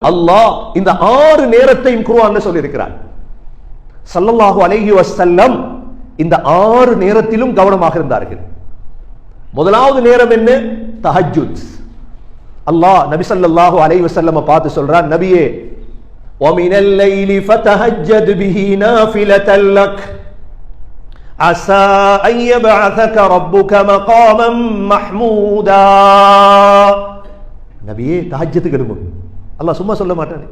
அல்லாஹ் இந்த 6 நேரத்தையும் குர்ஆன்ல சொல்லி இருக்கிறார். ஸல்லல்லாஹு அலைஹி வஸல்லம் இந்த 6 நேரத்திலும் கவனமாக இருந்தார்கள். முதலாவது நேரம் என்ன? தஹஜ்ஜுத். அல்லாஹ் நபி ஸல்லல்லாஹு அலைஹி வஸல்லம் பார்த்து சொல்றார், நபியே வமினல் லைலி ஃபதஹஜ்ஜத் பிஹி நாஃபிலத்தன் லக் அஸா அன் யபஅஸக ரப்புக மகாமம் மஹ்மூதா. நபியே தஹஜ்ஜுத் எழும்பு. அல்லாஹ் சும்மா சொல்ல மாட்டானே,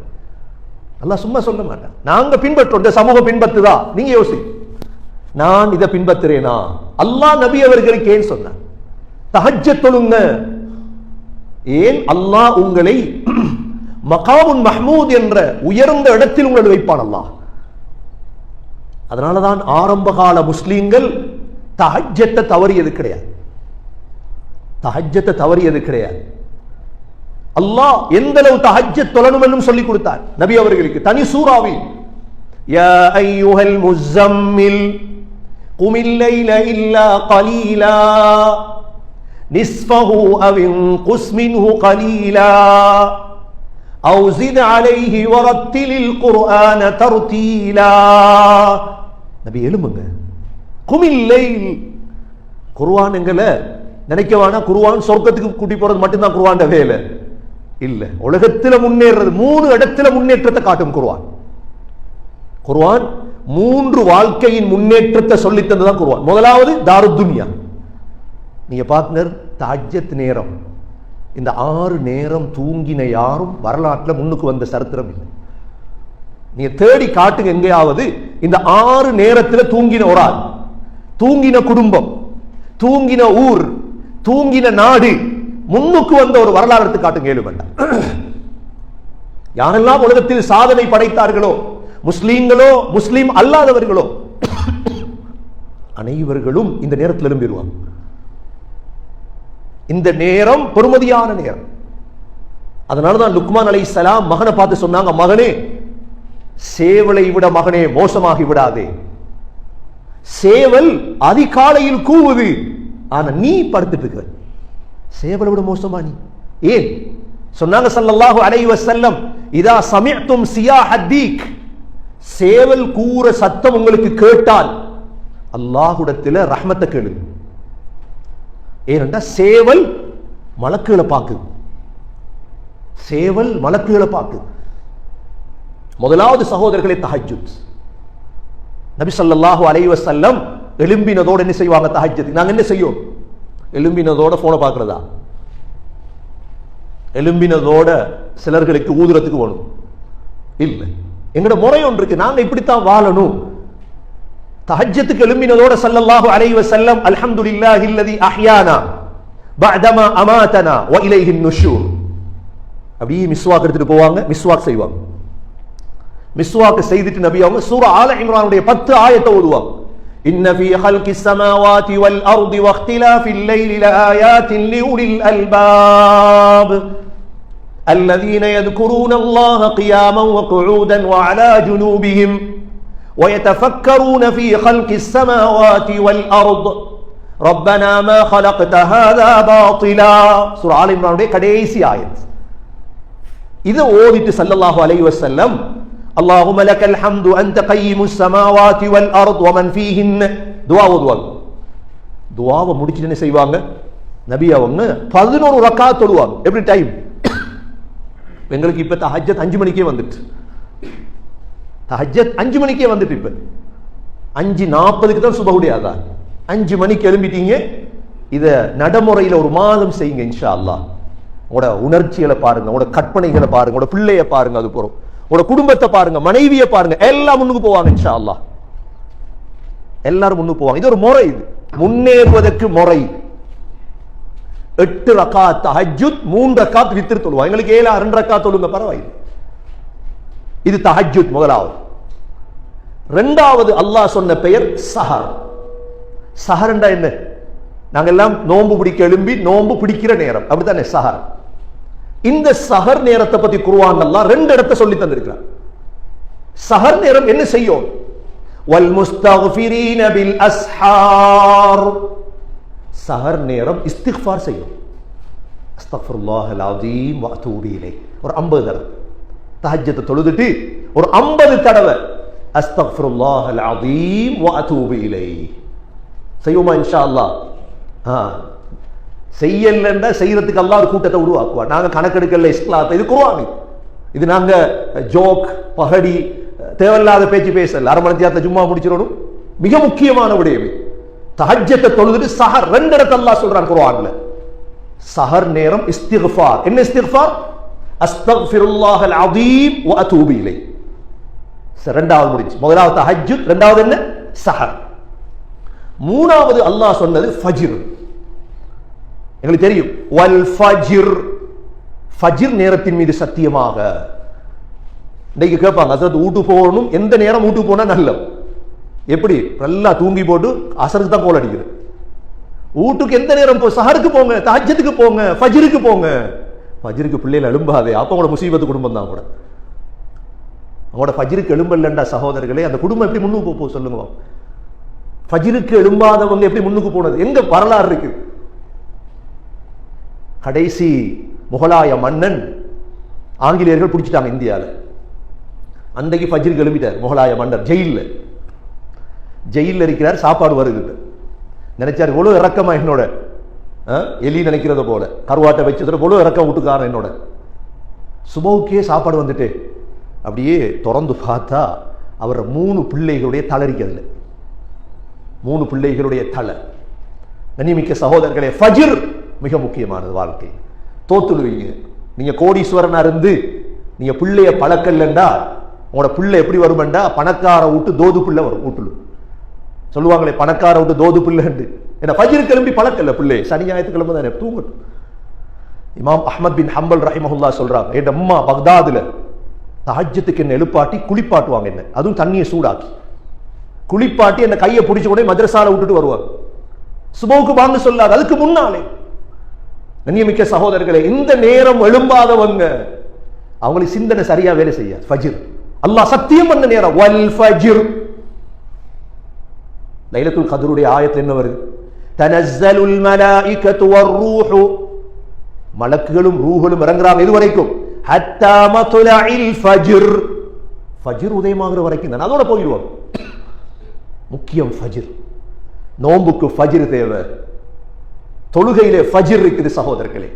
அல்லாஹ் சும்மா சொல்ல மாட்டான். நாங்க பின்பற்றோம், இந்த சமூகம் பின்பற்றுதா? நீங்க யோசி, நான் இதை பின்பற்றுறேனா? அல்லாஹ் நபி அவர்களுக்கு ஏன் சொன்னான் தஹஜ்ஜத் தொழுங்க? ஏன்? அல்லாஹ் உங்களை மகாமுன் மஹ்மூத் என்ற உயர்ந்த இடத்தில் உங்களை வைப்பான் அல்லாஹ். அதனாலதான் ஆரம்பகால முஸ்லீம்கள் தஹஜ்ஜத்தை தவறியது கிடையாது, தஹஜ்ஜத்தை தவறியது கிடையாது. அல்லாஹ் எந்த அளவு தஹஜ்ஜத் தொழணும் என்றும் சொல்லி கொடுத்தார் நபி அவர்களுக்கு தனி சூராவில். யா அய்யுஹல் முஸம்மில் குமில் லைல இல்லா கலீலா நிஸ்ஃபஹு அவ் இன்குஸ் மின்ஹு கலீலா அவ் ஸித் அலைஹி வரத்திலில் குர்ஆன தர்தீலா. நபி எழும்புங்க, குமில் லைல். குர்ஆன் எங்கல நினைக்கவானா குர்ஆன் சொர்க்கத்துக்கு கூட்டி போறது மட்டும்தான் குர்ஆன் வேலை இல்ல. உலகத்துல முன்னேறது 3 இடத்துல முன்னேற்றத்தை காட்டும் குர்ஆன். குர்ஆன் 3 வாழ்க்கையின் முன்னேற்றத்தை சொல்லி தந்ததான் குர்ஆன். முதலாவது தாருத் துன்யா. நீங்க பார்ட்னர் தஹஜ்ஜத் நேரம், இந்த 6 நேரம் தூங்கின யாரும் வரலாற்றில் முன்னுக்கு வந்த சரித்திரம் இல்லை. நீங்க தேடி காட்டுங்க எங்கேயாவது இந்த 6 நேரத்தில் தூங்கின ஒரு ஆள், தூங்கின குடும்பம், தூங்கின ஊர், தூங்கின நாடு முன்னுக்கு வந்த ஒரு வரலாறு எடுத்து காட்டுங்க. ஏழு வேண்டாம். யாரெல்லாம் உலகத்தில் சாதனை படைத்தார்களோ, முஸ்லீம்களோ முஸ்லீம் அல்லாதவர்களோ, அனைவர்களும் இந்த நேரத்தில் எழும்பிடுவாங்க. இந்த நேரம் பெருமதியான நேரம். அதனாலதான் லுக்மான் அலைஹிஸ்ஸலாம் மகனை பார்த்து சொன்னாங்க, மகனே சேவலை விட மகனே மோசமாகி விடாதே. சேவல் அதிகாலையில் கூவுது, ஆனா நீ படுத்துட்டு இருக்க. சேவலை விட மோசமா நீ? ஏன் சொன்னாங்க ஸல்லல்லாஹு அலைஹி வஸல்லம், இதா சமிஅதும் சியாஹத் தீக், சேவல் கூற சத்தம் உங்களுக்கு கேட்டால் அல்லாஹ்விடத்தில் ரஹ்மத்தை கேளுங்க. ஏனென்றா சேவல் மலக்குகளை பார்க்குது, சேவல் மலக்குகளை பார்க்குது. முதலாவது சகோதரர்களை தஹஜ்ஜுத். நபி ஸல்லல்லாஹு அலைஹி வஸல்லம் எழும்பினதோடு என்ன செய்வாங்க? தஹஜ்ஜுத். நாங்க என்ன செய்யோம்? எலும்பினதோட போனை பார்க்கிறதா? எலும்பினதோட சிலர்களுக்கு ஊதுறதுக்கு வேணும் இல்ல. எங்கட முறை ஒன்று இருக்கு, நாங்க இப்படித்தான் வாழணும். தஹஜ்ஜத்துக்கு எலும்பினதோட ஸல்லல்லாஹு அலைஹி வஸல்லம் அல்ஹம்துலில்லாஹி அல்லதி அஹ்யானா பஅதமா அமாதனா வ இலைஹின் நுஷூர். அப்படியே மிஸ்வாக் எடுத்துட்டு போவாங்க, மிஸ்வாக் செய்வாங்க. மிஸ்வாக் செய்துட்டு நபி அவங்க சூரா ஆல இம்ரானுடைய 10 ஆயத்தை ஓதுவாங்க. إن في خلق السماوات والأرض واختلاف الليل لآيات لأولي الألباب الذين يذكرون الله قياما وقعودا وعلى جنوبهم ويتفكرون في خلق السماوات والأرض ربنا ما خلقت هذا باطلا. سورة آل عمران கடைசி ஆயத். இதை ஓதிட்டு ஸல்லல்லாஹு அலைஹி வஸல்லம் اللهم لك الحمد أنت قيم السماوات والأرض ومن فيهن துஆ ஓதுவாங்க. துஆவை முடிச்சிட்டு என்ன செய்வாங்க? நபி அவங்க 11 ரக்காத் தொழுவாங்க. Every time. எங்களுக்கு இப்ப தஹஜ்ஜத் 5 மணிக்கே வந்துட்டு, தஹஜ்ஜத் 5 மணிக்கே வந்துட்டு. இப்ப 5:40க்கு தான் சுபஹுடைய அதான். 5 மணிக்கு எழும்பிட்டீங்க. இத நடைமுறையில ஒரு மாதம் செய்யுங்க இன்ஷா அல்லாஹ். உங்களோட உணர்ச்சிகளை பாருங்க, உங்களோட கற்பனைகளை பாருங்க, உங்களோட பிள்ளைய பாருங்க, அது போறோம் உங்களோட குடும்பத்தை பாருங்க, மனைவியை பாருங்க, எல்லாம் முன்னுக்கு போவாங்க இன்ஷா அல்லாஹ். எல்லாரும் முன்னுக்கு போவாங்க. இது ஒரு முறை, இது முன்னேறுவதற்கு முறை. 8 ரக்காத் தஹஜ்ஜுத், 3 ரக்காத் வித்ர் தொழுவாங்க. எங்களுக்கு 2 ரக்காத் தொழுங்க, பரவாயில்லை. இது தஹஜ்ஜுத் முதலாவது. இரண்டாவது அல்லாஹ் சொன்ன பெயர் சஹர். சஹர் என்றா என்ன? நாங்க எல்லாம் நோன்பு பிடிக்க எழும்பி நோன்பு பிடிக்கிற நேரம், அப்படித்தானே சஹர். இந்த சஹர் நேரத்தை பத்தி குர்ஆன் அல்லாஹ் 2 இடத்தை சொல்லி தந்திருக்கிறார். சஹர் நேரம் என்ன செய்யும்? வல் முஸ்தக்ஃபிரீன பில் அஸ்ஹார். சஹர் நேரம் இஸ்திக்ஃபார் செய்யும். அஸ்தக்ஃபிருல்லாஹல் அஸீம் வ அத்தூபு இலைஹ் ஒரு 50 தடவை. தஹஜ்ஜத் தொழுதுட்டு ஒரு 50 தடவை அஸ்தக்ஃபிருல்லாஹல் அஸீம் வ அதூபு இலைஹி செய்யுமா இன்ஷா அல்லாஹ். செய்யலன்னா செய்யறதுக்கு அல்லாஹ் ஒரு கூட்டத்தை உருவாக்குவார். நாங்க கணக்கெடுக்கல இஸ்லாத்தை, இது குர்ஆன், இது நாங்க ஜோக் பகடி தேவையில்லாத பேச்சு பேசல. அரை மணி நேரத்தை ஜும்மா முடிச்சிடணும். மிக முக்கியமான விடயம் தஹஜ்ஜத்தை தொழுதுட்டு சஹர் 2 இடத்துல அல்லாஹ் சொல்றான் குர்ஆன்ல. சஹர் நேரம் இஸ்திக்ஃபார். என்ன இஸ்திக்ஃபார்? அஸ்தக்ஃபிருல்லாஹல் அஸீம் வ அதூபு இலைஹி. இரண்டாவது முடிச்சு. முதலாவது தஹஜ்ஜுத், இரண்டாவது என்ன? சஹர். மூணாவது அல்லாஹ் சொன்னது ஃபஜ்ர். எங்களுக்கு தெரியும் வல் ஃபஜ்ர், ஃபஜ்ர் நேரத்தின் மீது சத்தியமாக. இன்னைக்கு கேட்பாங்க அதாவது வீட்டு போகணும், எந்த நேரம் வீட்டுக்கு போனா நல்லது? எப்படி? நல்லா தூங்கி போட்டு அசருக்கு தான் கோல் அடிக்குது. வீட்டுக்கு எந்த நேரம் சஹருக்கு போங்க, தஹஜ்ஜத்துக்கு போங்க, ஃபஜ்ருக்கு போங்க. ஃபஜ்ருக்கு பிள்ளைகள் எழும்பாதே, அப்ப கூட முசீபத்து குடும்பம் தான் கூட. அவங்களோட ஃபஜ்ருக்கு எழும்பல்லண்டா சகோதரர்களே, அந்த குடும்பம் எப்படி முன்னுக்கு போ சொல்லுங்க. ஃபஜ்ருக்கு எழும்பாதவங்க எப்படி முன்னுக்கு போனது? எங்க வரலாறு இருக்கு? கடைசி முகலாய மன்னன் ஆங்கிலேயர்கள் பிடிச்சிட்டாங்க இந்தியாவில். அன்றைக்கு ஃபஜ்ருக்கு எழுப்பிட்டார் முகலாய மன்னர். ஜெயிலில் இருக்கிறார். சாப்பாடு வருகிறது. நினைச்சார் இவ்வளவு இறக்கமா என்னோட, எலி நினைக்கிறத போல கருவாட்டை வச்சதோட இவ்வளவு இறக்கம் விட்டுக்காரன் என்னோட. சுபவுக்கே சாப்பாடு வந்துட்டு அப்படியே திறந்து பார்த்தா அவர் 3 பிள்ளைகளுடைய தளரிக்கதில்லை. 3 பிள்ளைகளுடைய தலை. கண்ணியமிக்க சகோதரர்களே, ஃபஜ்ர் மிக முக்கியமானது. வாழ்க்கை தோத்துடுவீங்க. நீங்க கோடீஸ்வரனா இருந்து நீங்க பிள்ளைய பழக்கல்லண்டா உங்களோட பிள்ளை எப்படி வருமெண்டா பணக்கார விட்டு தோது பிள்ளை வரும். வீட்டுல சொல்லுவாங்களே பணக்கார விட்டு தோது பிள்ளை. ஏன்னா ஃபஜ்ர் கிளம்பி பழக்கல்ல பிள்ளை. சனி ஞாயிற்றுக்கிழமை தானே தூங்கட்டும். இமாம் அஹ்மத் பின் ஹம்பல் ரஹிமஹுல்லா சொல்றாங்க, என் அம்மா பக்தாதுல தஹஜ்ஜத்துக்கு என்ன எழுப்பாட்டி குளிப்பாட்டுவாங்க. என்ன அதுவும் தண்ணியை சூடாக்கி குளிப்பாட்டி என்ன கையை பிடிச்சு கொண்டே மதரசால விட்டுட்டு வருவாங்க. சுபவுக்கு வாங்க சொல்லாது, அதுக்கு முன்னாலே. கண்ணியமிக்க சகோதரர்களே, இந்த நேரம் எழும்பாதவங்க அவங்களுக்கு சிந்தனை சரியா வேலை செய்யாது. ஃபஜ்ர் அல்லாஹ் சத்தியம் பண்ண நேரம். வல் ஃபஜ்ர். லைலத்துல் கத்ருடைய ஆயத்து என்ன வருது? தனஸ்ஸலுல் மலாயிகத்து வர்ரூஹு, மலக்குகளும் ரூஹுகளும் இறங்குறாங்க. இது வரைக்கும் ஹத்தா மத்லஇல் ஃபஜ்ர், ஃபஜ்ர் உதயமாகிற வரைக்கும் தான். அதோட போயிடுவாங்க. முக்கியம் ஃபஜ்ர். நோம்புக்கு ஃபஜ்ர் தேவை. தொழுகையிலே ஃபஜ்ர் இருக்குது சகோதரர்களே.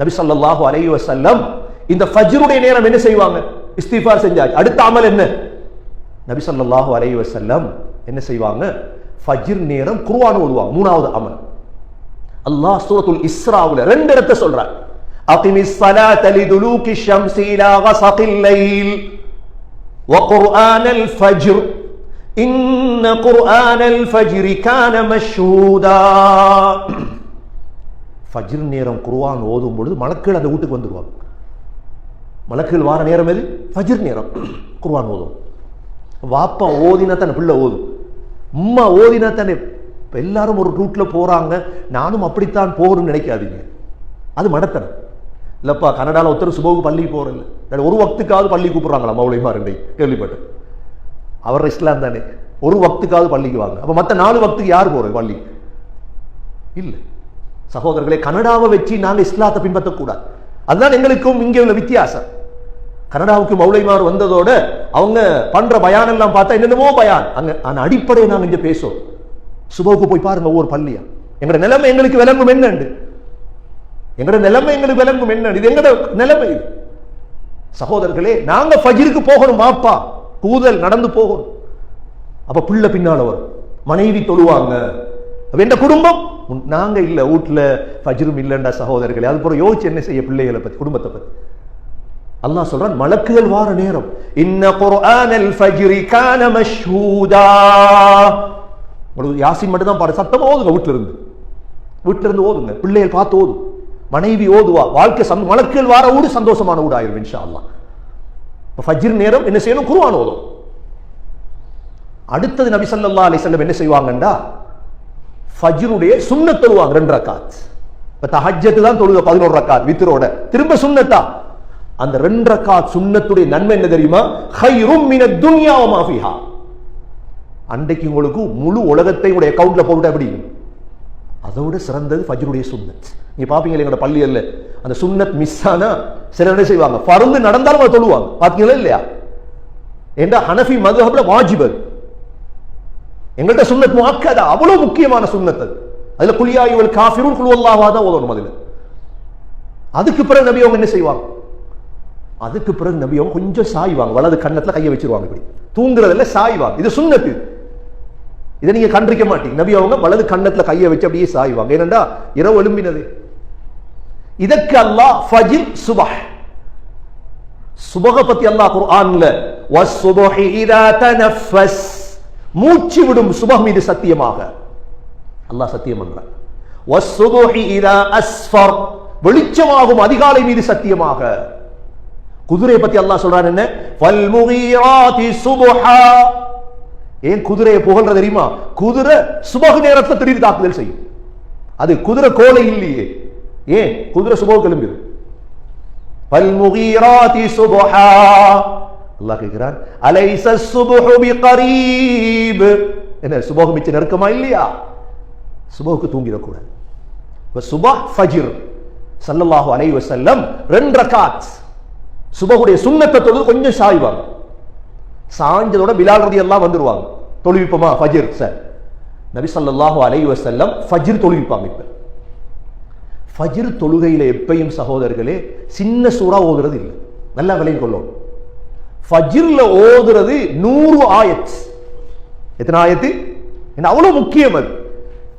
நபி ஸல்லல்லாஹு அலைஹி வஸல்லம் இந்த ஃபஜ்ருடைய நேரம் என்ன செய்வாங்க? இஸ்திக்ஃபார் செஞ்சாச்சு. அடுத்த அமல் என்ன? நபி ஸல்லல்லாஹு அலைஹி வஸல்லம் என்ன செய்வாங்க? ஃபஜ்ர் நேரம் குர்ஆன் ஓதுவாங்க. மூணாவது அமல். அல்லாஹ் சூரத்துல் இஸ்ராவுல 2 இடத்தை சொல்றார். அகிமிஸ் ஸலாத லிதுலூகி ஷம்ஸி இலா கஸகில் லைல் வ குர்ஆனல் ஃபஜ்ர் இன்ன குர்ஆனல் ஃபஜ்ரி கான மஷ்ஹூதா. ஃபஜ்ர் நேரம் குர்ஆன் ஓதும் பொழுது மலக்குகள் அந்த வீட்டுக்கு வந்துருவாங்க. மலக்குகள் வார நேரம் எது? ஃபஜ்ர் நேரம். குர்ஆன் ஓதும். வாப்பா ஓதினா தானே பிள்ளை ஓதும். உம்மா ஓதினா தானே. எல்லாரும் ஒரு ரூட்ல போறாங்க, நானும் அப்படித்தான் போகணும்னு நினைக்காதீங்க. அது மடத்தனம் இல்லப்பா. கனடால ஒருத்தர் சுபவுக்கு பள்ளிக்கு போறதில்ல. ஒரு வக்துக்காவது பள்ளி கூப்பிடுறாங்களா மௌலிமா? 2 கேள்விப்பட்டேன். அவர் இஸ்லாம் தானே. ஒரு வக்துக்காவது பள்ளிக்கு வாங்க. அப்ப மற்ற 4 வக்துக்கு யார் போறது பள்ளி? இல்ல சகோதரர்களே, கனடாவை வச்சு நாங்க இஸ்லாத்தை பின்பற்றக்கூடாது. அதுதான் எங்களுக்கும் இங்கே உள்ள வித்தியாசம். கனடாவுக்கு மௌலைமார் வந்ததோட அவங்க பண்ற பயான் எல்லாம் பார்த்தா என்னென்னமோ பயான். அங்க அடிப்படையை நாங்க இங்க பேசுவோம். சுபவுக்கு போய் பாருங்க ஒவ்வொரு பள்ளியா. எங்கட நிலைமை எங்களுக்கு விளங்கும் என்னண்டு. எங்கட நிலைமை எங்களுக்கு விளங்கும் என்ன. இது எங்கட நிலைமை. சகோதரர்களே, நாங்க ஃபஜ்ருக்கு போகணும். மாப்பா கூதல் நடந்து போகணும். அப்ப பிள்ளை பின்னால வரும். மனைவி தொழுவாங்க. எந்த குடும்பம்? நாங்க இல்ல வீட்டுல ஃபஜ்ரும் இல்லண்டா சகோதரர்களே. அது போல யோசிச்சு என்ன செய்ய பிள்ளைகளை பத்தி, குடும்பத்தை பத்தி. அல்லாஹ் சொல்றான் மலக்குகள் வார நேரம். இன்ன குர்ஆனல் ஃபஜ்ரி கான மஷ்ஹூதா. யாசின் மட்டும் தான் பாரு, சத்தமா ஓதுங்க. வீட்டுல இருந்து ஓதுங்க. பிள்ளைகள் பார்த்து ஓதும். மனைவி ஓதுவா. வாழ்க்கை மலக்குகள் வார ஊடு சந்தோஷமான ஊடு ஆயிரும் இன்ஷா அல்லாஹ். ஃபஜ்ர் நேரம் என்ன செய்யணும்? குர்ஆன் ஓதும். அடுத்தது நபி ஸல்லல்லாஹு அலைஹி வஸல்லம் என்ன செய்வாங்கண்டா ஃபஜ்ருடைய சுன்னத் தொழுவாங்க 2 ரக்காத். இப்ப தஹஜ்ஜத் தான் தொழுக 11 ரக்காத் வித்ரோட. திரும்ப சுன்னத்தா. அந்த 2 ரக்காத் சுன்னத்துடைய நன்மை என்ன தெரியுமா? கைரும் மினத் துன்யா வ மா ஃபீஹா. அன்றைக்கு உங்களுக்கு முழு உலகத்தை உடைய அக்கவுண்ட்ல போட்டுட்டா எப்படி? அதோட சிறந்தது ஃபஜ்ருடைய சுன்னத். நீங்க பாப்பீங்களா எங்களோட பள்ளியல்ல அந்த சுன்னத் மிஸ் ஆனா சிலர் என்ன செய்வாங்க, பருந்து நடந்தாலும் அதை தொழுவாங்க. பாத்தீங்களா இல்லையா? ஏண்டா ஹனஃபி மதுஹப்ல வாஜிபு, எங்கள்கிட்ட சுன்னத் முஅக்கதா, அவ்வளவு முக்கியமான சுன்னத் அது. அதுல குல் யா அய்யுஹல் காஃபிரூன் குல் ஹுவல்லாஹு அஹத் ஓதணும் அதுல. அதுக்கு பிறகு நபி அவங்க என்ன செய்வாங்க, அதுக்கு பிறகு நபி அவங்க கொஞ்சம் சாய்வாங்க, வலது கன்னத்துல கையை வச்சிருவாங்க. இப்படி தூங்குறதுல சாய்வாங்க. இது சுன்னத்து, இதை நீங்க கண்டிருக்க மாட்டீங்க. நபி அவங்க வலது கன்னத்துல கையை வச்சு அப்படியே சாய்வாங்க. ஏனென்றா இரவு எழும்பினது. இதற்கு அல்லாஹ் ஃபஜ்ர் சுபஹ், சுபஹ பத்தி அல்லாஹ் குர்ஆன்ல வஸ்ஸுபஹி இதா தனஃபஸ், மூச்சு விடும் சுபஹ் மீது சத்தியமாக அல்லாஹ் சத்தியம் பண்றான். வஸ்ஸுபஹி இதா அஸ்ஃபர், வெளிச்சமாகும் அதிகாலை மீது சத்தியமாக. குதிரையை பத்தி அல்லாஹ் சொல்றான் என்ன, ஃபல் முகீராத்தி சுபஹா. ஏன் குதிரையை புகழ்றது தெரியுமா? குதிரை சுபஹ் நேரத்தில் திடீர் தாக்குதல் செய்யும். அது குதிரை கோலை இல்லையே, ஏன் குதிரை சுபஹ் கிளம்பிது. ஃபல் முகீராத்தி சுபஹா. அல்லாஹ் கேக்குறான் அலைஸ சுபஹு பிகரீப், என்ன சுபஹ் மிச்ச நெருக்கமா இல்லையா? சுபஹ்க்கு தூங்கிடக்கூடாது. சுபஹ் ஃபஜ்ர் ஸல்லல்லாஹு அலைஹி வஸல்லம் 2 ரக்காத் சுபஹுடைய சுன்னத்தை தொழுது கொஞ்சம் சாய்வாங்க. சாஞ்சதோட பிலால் ரலியல்லாஹு வந்துருவாங்க. தொழுவிப்போமா ஃபஜ்ர் சார், நபி ஸல்லல்லாஹு அலைஹி வஸல்லம் ஃபஜ்ர் தொழுவிப்பாங்க. இப்ப ஃபஜ்ர் தொழுகையில எப்பயும் சகோதரர்களே சின்ன சூரா ஓதுறது இல்லை, நல்லா விளையும் கொள்ளணும். ஃபஜ்ர்ல ஓதுறது 100 ஆயத். எத்தனை ஆயத்து? என்ன அவ்வளவு முக்கியம் அது.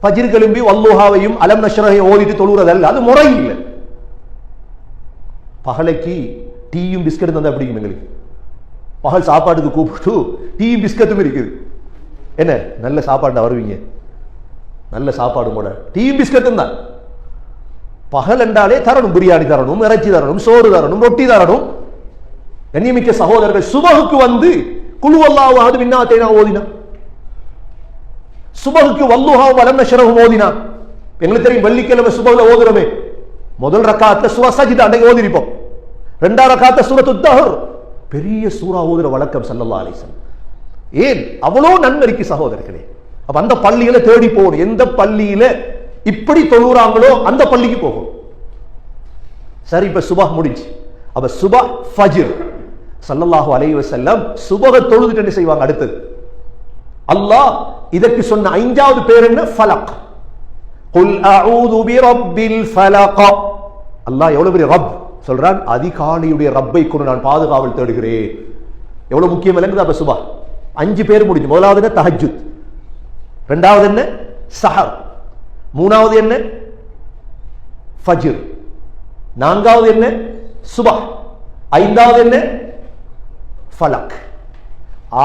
ஃபஜ்ர் கிளம்பி வல்லுஹாவையும் அலம் நஷ்ரஹையும் ஓதிட்டு தொழுறது அல்ல, அது முறை இல்லை. பகலைக்கு டீயும் பிஸ்கட் தந்தா பிடிக்கும் எங்களுக்கு. பகல் சாப்பாட்டுக்கு கூப்பிட்டு டீயும் பிஸ்கட்டும் இருக்குது. என்ன நல்ல சாப்பாடு வருவீங்க, நல்ல சாப்பாடு கூட டீயும் பிஸ்கட்டும் தான். பகல் என்றாலே தரணும், பிரியாணி தரணும், இறைச்சி தரணும், சோறு தரணும், ரொட்டி தரணும். கண்ணியமிக்க சகோதரர்கள், சுபஹுக்கு வந்து குல் ஹுவல்லாஹு அஹத் மின்னாத்தேனா ஓதினா, சுபஹுக்கு வல்லுஹா வலம் நஷ்ரஹு ஓதினா. எங்களுக்கு தெரியும் வெள்ளிக்கிழமை சுபஹ்ல ஓதுறோமே, முதல் ரக்காத்துல சூரா சஜ்தா அன்னைக்கு ஓதிருப்போம், 2ஆம் ரக்காத்துல சூரத்துத் தஹர், பெரிய சூரா ஓதுற வழக்கம் ஸல்லல்லாஹு அலைஹி வஸல்லம். ஏன் அவ்வளோ நன்மரிக்கு சகோதரர்களே. அப்ப அந்த பள்ளியில தேடி போகணும், எந்த பள்ளியில இப்படி தொழுறாங்களோ அந்த பள்ளிக்கு போகும். சரி, இப்ப சுபஹ் முடிஞ்சு, அப்ப சுபஹ் ஃபஜ்ர் ஸல்லல்லாஹு அலைஹி வஸல்லம் சுபஹ தொழுதுட்டு என்ன செய்வாங்க அடுத்தது? அல்லாஹ் இதற்கு சொன்ன 5வது பேர் என்ன? ஃபலக். குல் அஊது பிரப்பில் ஃபலக். அல்லாஹ் எவ்வளவு பெரிய ரப் சொல்றான், அதிகாலையுடைய ரப்பை கொண்டு நான் பாதுகாவல் தேடுகிறேன். எவ்வளவு முக்கியம் விளங்குது. அப்ப சுபஹ் 5 பேர் முடிஞ்சு. முதலாவது என்ன? தஹஜ்ஜுத். 2வது என்ன? சஹர். 3வது என்ன? ஃபஜ்ர். 4வது என்ன? சுபஹ். 5வது என்ன? ஃபலக்.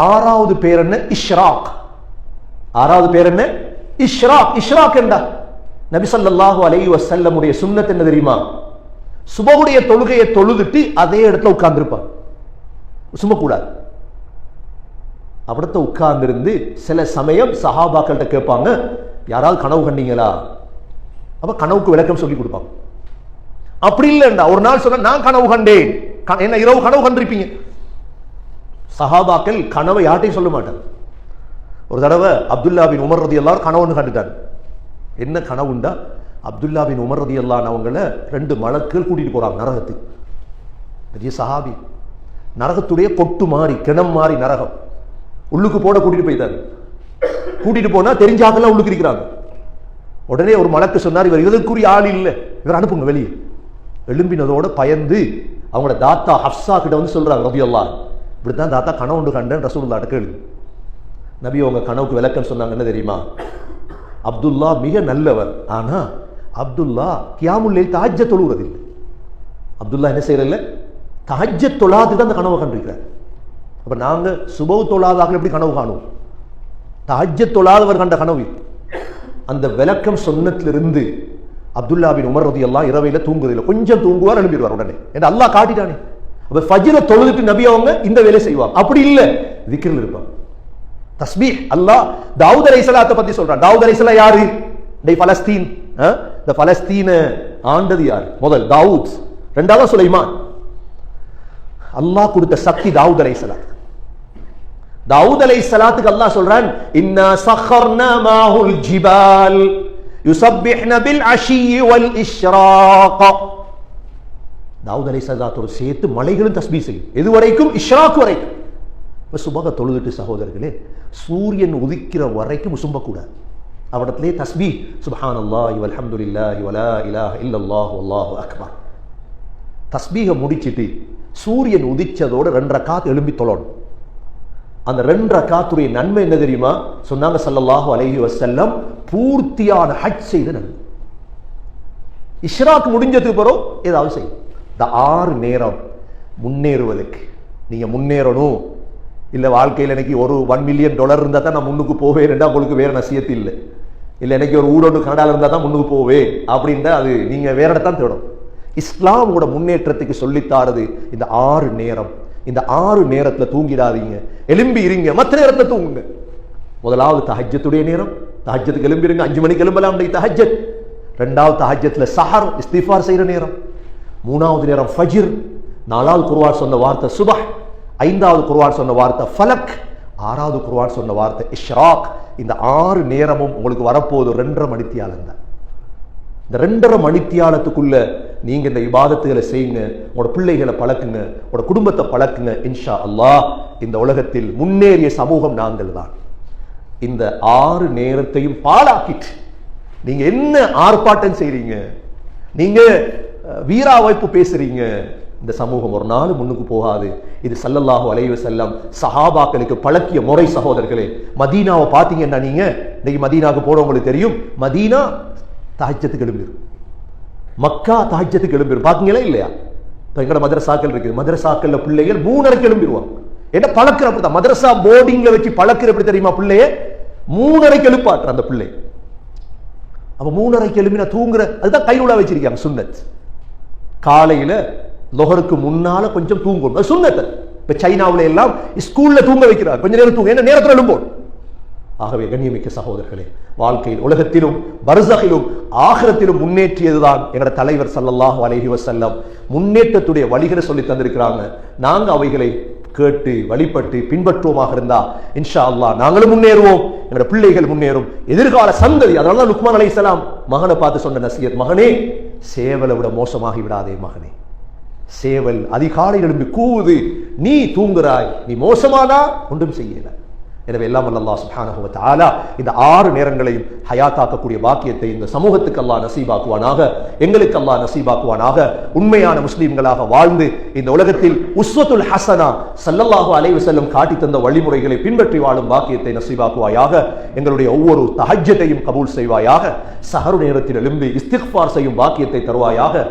6வது பேர் என்ன? இஷ்ராக். 6வது பேர் என்ன? இஷ்ராக். இஷ்ராக் என்ன? நபி ஸல்லல்லாஹு அலைஹி வஸல்லம் உடைய சுன்னத் என்ன தெரியுமா? சுபஹுடைய தொழுகையை தொழுதுட்டு அதே இடத்துல உட்கார்ந்திருப்பாங்க, சும்மா கூடாது. அப்படித்த உட்கார்ந்திருந்து சில சமயம் சஹாபாக்கள்கிட்ட கேட்பாங்க, யாராவது கனவு கண்டீங்களா? அப்ப கனவுக்கு விளக்கம் சொல்லி கொடுப்பாங்க. அப்படி இல்லைண்டா ஒரு நாள் சொன்ன நான் கனவு கண்டேன், என்ன இரவு கனவு கண்டிருப்பீங்க. சஹாபாக்கள் கனவை யார்ட்டையும் சொல்ல மாட்டாங்க. ஒரு தடவை அப்துல்லா பின் உமர் ரலியல்லாஹு அன்ஹு கனவுன்னு கண்டுட்டாங்க. என்ன கனவுண்டா, அப்துல்லா பின் உமர் ரலியல்லாஹு அன்ஹு அவங்கள 2 மலக்குகள் கூட்டிட்டு போறாங்க நரகத்துக்கு. பெரிய சஹாபி, நரகத்துடைய கொட்டு மாறி கிணம் மாறி நரகம் உள்ளுக்கு போட கூட்டிட்டு போயிட்டாரு. கூட்டிட்டு போனா தெரிஞ்சாக்கெல்லாம் உள்ளுக்கு இருக்கிறாங்க. உடனே ஒரு மலக்கு சொன்னார், இவர் இதற்குரிய ஆள் இல்லை, இவர் அனுப்புங்க வெளியே. எழும்பினதோட பயந்து அவங்களோட தாத்தா ஹப்ஸா கிட்ட வந்து சொல்றாங்க, ரலியல்லாஹு அன்ஹு இப்படித்தான் தாத்தா கனவு கண்டேன் ரசூலுல்லாஹ் கேளு. நபி அவங்க கனவுக்கு விளக்கம் சொன்னாங்க என்ன தெரியுமா? அப்துல்லா மிக நல்லவர், ஆனா அப்துல்லா கியாமுல் லைல் தஹஜ்ஜத் தொழுகிறதில்லை. அப்துல்லா என்ன செய்யறதில்ல? தஹஜ்ஜத் தொழாது தான் அந்த கனவை கண்டிருக்கிறார். அப்ப நாங்க சுபஹ் தொழாதாக எப்படி கனவு காணுவோம்? தஹஜ்ஜத் தொழாதவர் கண்ட கனவு. அந்த விளக்கம் சொன்னதிலிருந்து அப்துல்லா பின் உமர் ரலியல்லாஹு இரவையில தூங்குறதில்லை, கொஞ்சம் தூங்குவார், எழும்பிடுவார் உடனே. ஏன்னா அல்லாஹ் காட்டிட்டானே. அப்ப ஃபஜ்ர தொழுதுட்டு நபி அவங்க இந்த வேலை செய்வாங்க. அப்படி இல்ல, திக்ரில் இருப்பாங்க, தஸ்பீஹ். அல்லாஹ் தாவூத் அலைஹிஸ்ஸலாத்தை பத்தி சொல்றான். தாவூத் அலைஹிஸ்ஸலாம் யாரு? டேய் பலஸ்தீன், இந்த பலஸ்தீன ஆண்டது யார்? முதல் தாவூத், 2வது சுலைமான். அல்லாஹ் கொடுத்த சக்தி தாவூத் அலைஹிஸ்ஸலாம். தாவூத் அலைஹிஸ்ஸலாத்துக்கு அல்லாஹ் சொல்றான், இன்னா சഖர்னா மாஹுல் ஜிபால், யுஸப்பிஹ்ன பில் அஷியி வல் இஷ்ராக். தாவூத் அலைஹிஸ்ஸலாத்தோடு சேர்த்து மலைகளும் தஸ்பீஹ் செய்யும். எது வரைக்கும்? இஷ்ராக் வரைக்கும். சுபக தொழுதுட்டு சகோதரர்களே, சூரியன் உதிக்கிற வரைக்கும் சும்பக்கூடாது. அவடத்திலே தஸ்பீஹ் சுப்ஹானல்லாஹி வல்ஹம்துலில்லாஹி வலா இலாஹ இல்லல்லாஹு வல்லாஹு அக்பர். தஸ்பீஹ முடிச்சிட்டு சூரியன் உதிச்சதோட 2 ரக்காத் எழும்பி தொழணும். அந்த 2 ரக்காத்துடைய நன்மை என்ன தெரியுமா? சொன்னாங்க ஸல்லல்லாஹு அலைஹி வஸல்லம், பூர்த்தியான ஹஜ் செய்த நன்மை. இஷ்ராக் முடிஞ்சதுக்கு பிறகு ஏதாவது செய்யும். இந்த 6 நேரம் முன்னேறுவதற்கு நீங்க முன்னேறணும். இல்ல வாழ்க்கையில் எனக்கு ஒரு $1 மில்லியன் இருந்தா தான் நான் முன்னுக்கு போவேன், உங்களுக்கு வேற நசியத்து இல்லை. இல்ல எனக்கு ஒரு ஊரோடு கனடால இருந்தா தான் முன்னுக்கு போவேன் அப்படின்னா அது நீங்க வேற இடத்தான் தேடும். இஸ்லாமோட முன்னேற்றத்துக்கு சொல்லித்தாரது இந்த 6 நேரம். இந்த 6 நேரத்துல தூங்கிடாதீங்க, எலும்பி இருங்க. மற்ற நேரத்துல தூங்குங்க. முதலாவது தஹஜ்ஜத்துடைய நேரம், தஹஜ்ஜத்துக்கு எலும்பிருங்க. 5 மணிக்கு எலும்பலாம் தஹஜ்ஜத். 2வது தஹஜ்ஜத்ல சஹர் இஸ்திஃபார் செய்யற நேரம். 3வது நேரம் ஃபஜ்ர். 4வது குர்ஆன் சொன்ன வார்த்தை சுபஹ். 5வது குர்ஆன் சொன்ன வார்த்தை ஃபலக். 6வது குர்ஆன் சொன்ன வார்த்தை இஷ்ராக். இந்த 6 நேரமும் உங்களுக்கு வரப்போது 2.5 மணித்தியாலம் தான். இந்த 2.5 மணித்தியாலத்துக்குள்ள நீங்க இந்த இபாதத்துகளை செய்யுங்க. உங்களோட பிள்ளைகளை பழக்குங்க, உங்களோட குடும்பத்தை பழக்குங்க. இன்ஷா அல்லாஹ் இந்த உலகத்தில் முன்னேறிய சமூகம் நாங்கள் தான். இந்த 6 நேரத்தையும் பாழாக்கிட்டு நீங்க என்ன ஆர்ப்பாட்டம் செய்றீங்க, நீங்க வீரா வைப்பு பேசுறீங்க, இந்த சமூகம் ஒரு நாள் முன்னுக்கு போகாது. இது ஸல்லல்லாஹு அலைஹி வஸல்லம் சஹாபாக்களுக்கு பழக்கிய முறை. சகோதரர்களே, மதீனாவை பார்த்தீங்கன்னா நீங்க இன்னைக்கு மதீனாவுக்கு போறவங்களுக்கு தெரியும், மதீனா தஹஜ்ஜத்துக்கு எழும்பிடும், மக்கா தஹஜ்ஜத்துக்கு எழும்பிடும். பாத்தீங்களா இல்லையா? இப்ப எங்கட மதரசாக்கள் இருக்கு, மதரசாக்கள்ல பிள்ளைகள் 3:30 எழும்பிடுவாங்க. என்ன பழக்கிற அப்படித்தான், மதரசா போர்டிங்ல வச்சு பழக்கிற எப்படி தெரியுமா? பிள்ளைய 3:30 எழுப்பாற்ற அந்த பிள்ளை. அப்ப 3:30 எழுப்பினா தூங்குற, அதுதான் கைலூலா வச்சிருக்காங்க சுன்னத். காலையில லொஹருக்கு முன்னால கொஞ்சம் தூங்கணும், அது சுன்னத். இப்ப சைனாவுல எல்லாம் ஸ்கூல்ல தூங்க வைக்கிறார், கொஞ்ச நேரம் தூங்க, என்ன நேரத்தில் எழும்போம். ஆகவே கண்ணியமிக்க சகோதரர்களே, வாழ்க்கையில் உலகத்திலும் பர்ஸகிலும் ஆகிரத்திலும் முன்னேற்றியதுதான் எங்கட தலைவர் ஸல்லல்லாஹு அலைஹி வஸல்லம். முன்னேற்றத்துடைய வழிகளை சொல்லி தந்திருக்கிறாங்க. நாங்க அவைகளை கேட்டு வழிபட்டு பின்பற்றுவோமாக இருந்தா இன்ஷா அல்லாஹ் நாங்களும் முன்னேறுவோம், எங்களோட பிள்ளைகள் முன்னேறும், எதிர்கால சந்ததி. அதனால லுக்மான் அலைஹிஸ்ஸலாம் மகனை பார்த்து சொன்ன நசியத், மகனே சேவலை விட மோசமாகி விடாதே மகனே. சேவல் அதிகாலை எழும்பி கூவுது, நீ தூங்குறாய், நீ மோசமானா ஒன்றும் செய்யல. எனவே எல்லாம் அல்லாஹ் சுப்ஹானஹு வ தஆலா இந்த 6 நேரங்களையும் ஹயாத்தாக்கக்கூடிய பாக்கியத்தை இந்த சமூகத்துக்கு அல்லாஹ் நசீபாக்குவானாக, எங்களுக்கு அல்லாஹ் நசீபாக்குவானாக. உண்மையான முஸ்லீம்களாக வாழ்ந்து இந்த உலகத்தில் உஸ்வத்துல் ஹஸனா ஸல்லல்லாஹு அலைஹி வஸல்லம் காட்டி தந்த வழிமுறைகளை பின்பற்றி வாழும் பாக்கியத்தை நசீபாக்குவாயாக. எங்களுடைய ஒவ்வொரு தஹஜ்ஜத்தையும் கபூல் செய்வாயாக. சஹர் நேரத்தில் எழும்பி இஸ்திக்ஃபார் செய்யும் பாக்கியத்தை தருவாயாக.